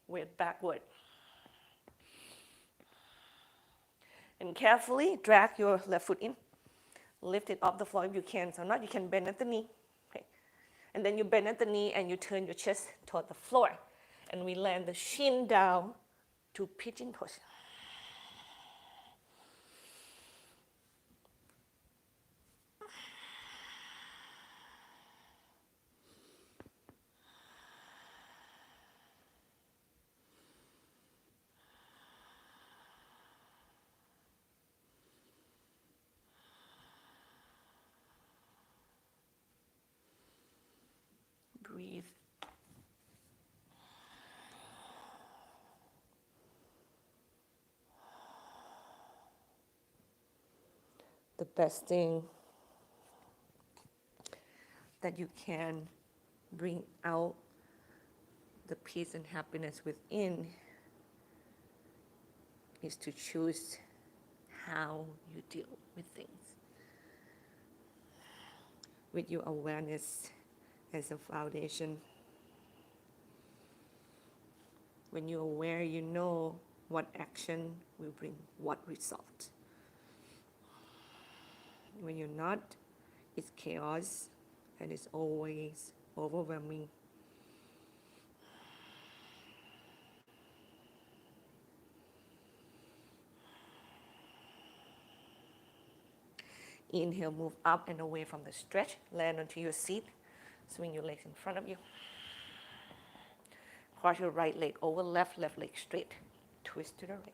Weight backward. And carefully drag your left foot in. Lift it off the floor if you can. So not, you can bend at the knee. Okay. And then you bend at the knee and you turn your chest toward the floor. And we land the shin down to pigeon pose. Breathe. The best thing that you can bring out the peace and happiness within is to choose how you deal with things. With your awareness as a foundation. When you're aware, you know what action will bring what result. When you're not, it's chaos and it's always overwhelming. Inhale, move up and away from the stretch. Land onto your seat. Swing your legs in front of you. Cross your right leg over left leg straight. Twist to the right.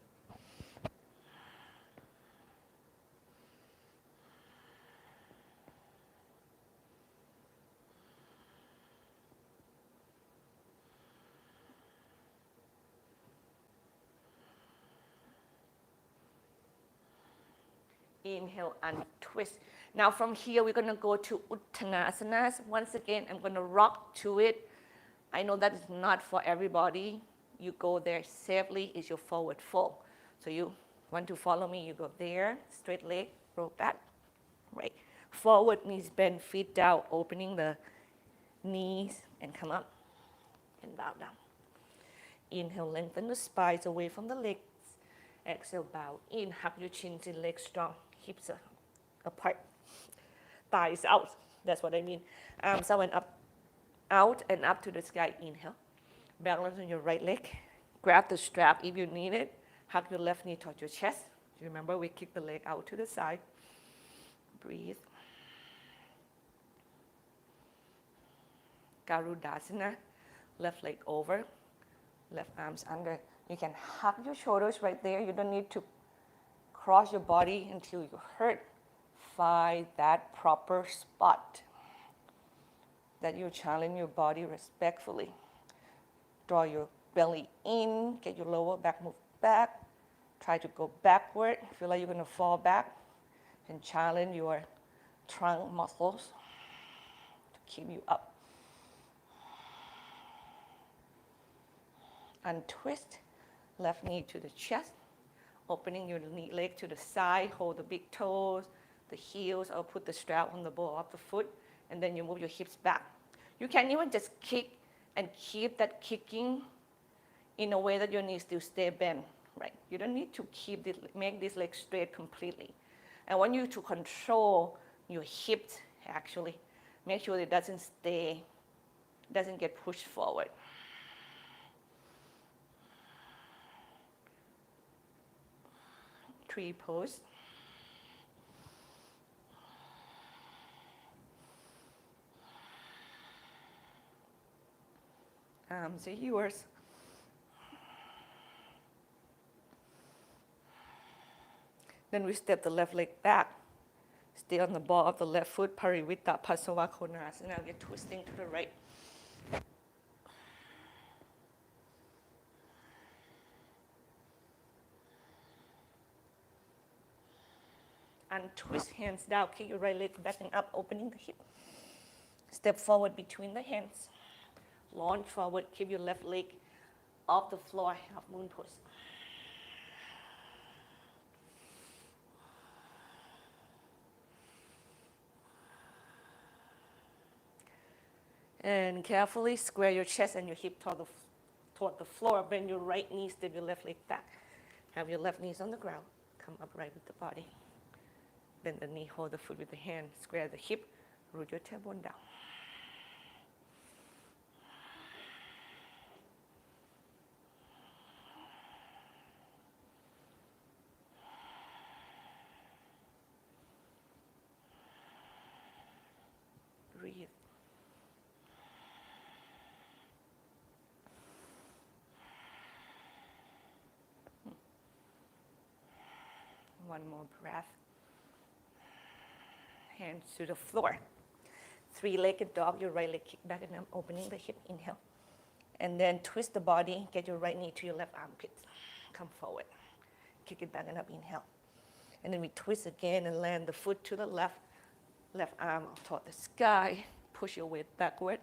Inhale and twist. Now from here, we're going to go to Uttanasana. Once again, I'm going to rock to it. I know that is not for everybody. You go there safely, is your forward fold. So you want to follow me, you go there, straight leg, roll back, right. Forward, knees bend, feet down, opening the knees and come up and bow down. Inhale, lengthen the spine away from the legs. Exhale, bow in, hug your chins in, legs strong, hips apart, thighs out. That's what I mean. Arms out and up to the sky. Inhale. Balance on your right leg. Grab the strap if you need it. Hug your left knee towards your chest. Remember, we kick the leg out to the side. Breathe. Garudasana. Left leg over. Left arms under. You can hug your shoulders right there. You don't need to cross your body until you hurt. Find that proper spot that you challenge your body respectfully. Draw your belly in, get your lower back move back. Try to go backward. Feel like you're going to fall back and challenge your trunk muscles to keep you up. Untwist, left knee to the chest, opening your knee leg to the side, hold the big toes, the heels, or put the strap on the ball of the foot, and then you move your hips back. You can even just kick and keep that kicking in a way that your knees still stay bent, right? You don't need to make this leg straight completely. I want you to control your hips, actually. Make sure it doesn't get pushed forward. Tree pose. Arms are yours. Then we step the left leg back. Stay on the ball of the left foot, Parivitta Pasava Konasana. Now get twisting to the right. And twist hands down. Kick your right leg back and up, opening the hip. Step forward between the hands. Launch forward. Keep your left leg off the floor. Half moon pose. And carefully square your chest and your hip toward the floor. Bend your right knee, step your left leg back. Have your left knees on the ground. Come upright with the body. Bend the knee, hold the foot with the hand. Square the hip, root your tailbone down. Breathe. One more breath. Hands to the floor. Three-legged dog, your right leg kick back and up, opening the hip, inhale. And then twist the body, get your right knee to your left armpit. Come forward. Kick it back and up, inhale. And then we twist again and land the foot to the left arm toward the sky. Push your weight backward.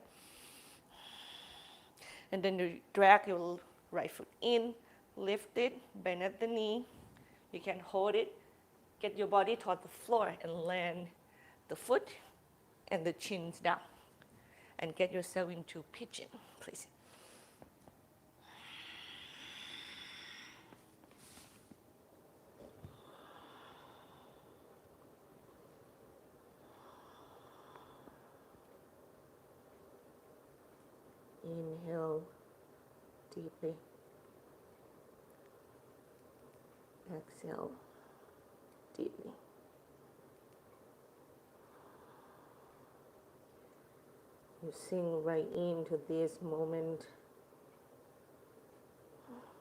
And then you drag your right foot in, lift it, bend at the knee. You can hold it, get your body toward the floor and land the foot and the chins down. And get yourself into pigeon, please. Inhale deeply. Exhale deeply. You sink right into this moment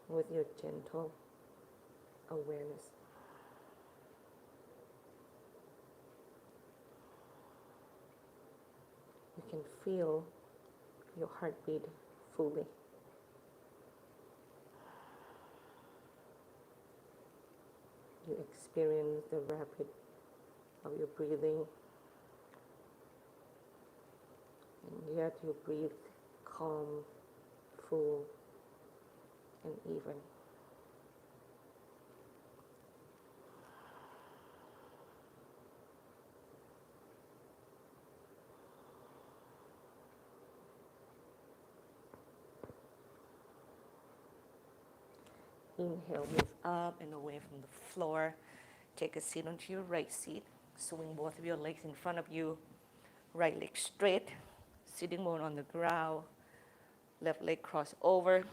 with your gentle awareness. You can feel your heartbeat fully. You experience the rapid of your breathing, and yet you breathe calm, full, and even. Inhale, move up and away from the floor. Take a seat onto your right seat. Swing both of your legs in front of you. Right leg straight, sitting bone on the ground. Left leg cross over,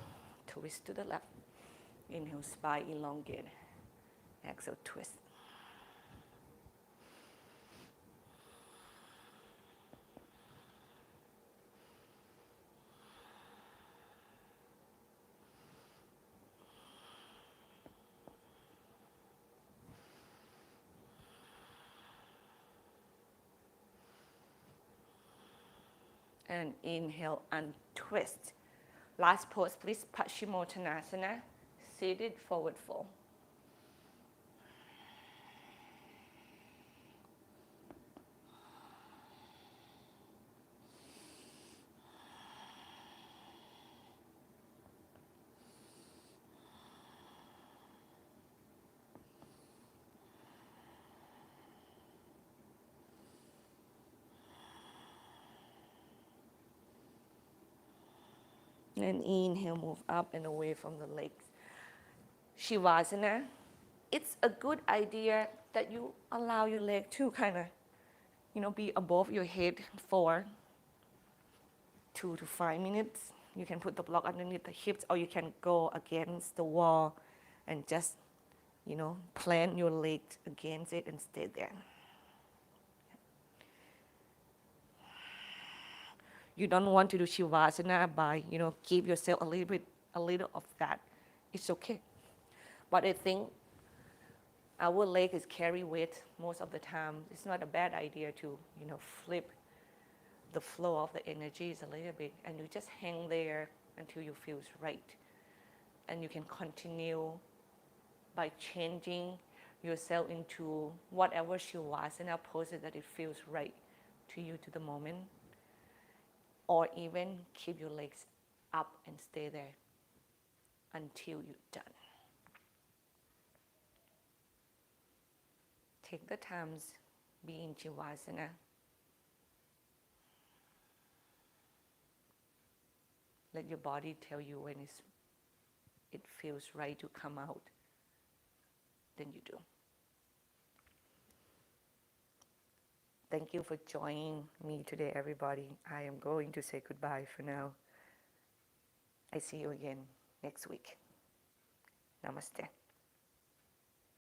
twist to the left. Inhale, spine elongate. Exhale, twist. And inhale and twist. Last pose, please, Uttanasana, seated forward fold. And inhale, move up and away from the legs. Shavasana, it's a good idea that you allow your leg to kind of, be above your head for 2 to 5 minutes. You can put the block underneath the hips, or you can go against the wall and just, plant your legs against it and stay there. You don't want to do Shavasana by, give yourself a little of that. It's okay. But I think our leg is carry weight most of the time. It's not a bad idea to, flip the flow of the energies a little bit, and you just hang there until you feel right. And you can continue by changing yourself into whatever Shavasana poses that it feels right to you to the moment. Or even keep your legs up and stay there until you're done. Take the times, be in Shavasana. Let your body tell you when it feels right to come out. Then you do. Thank you for joining me today, everybody. I am going to say goodbye for now. I see you again next week. Namaste.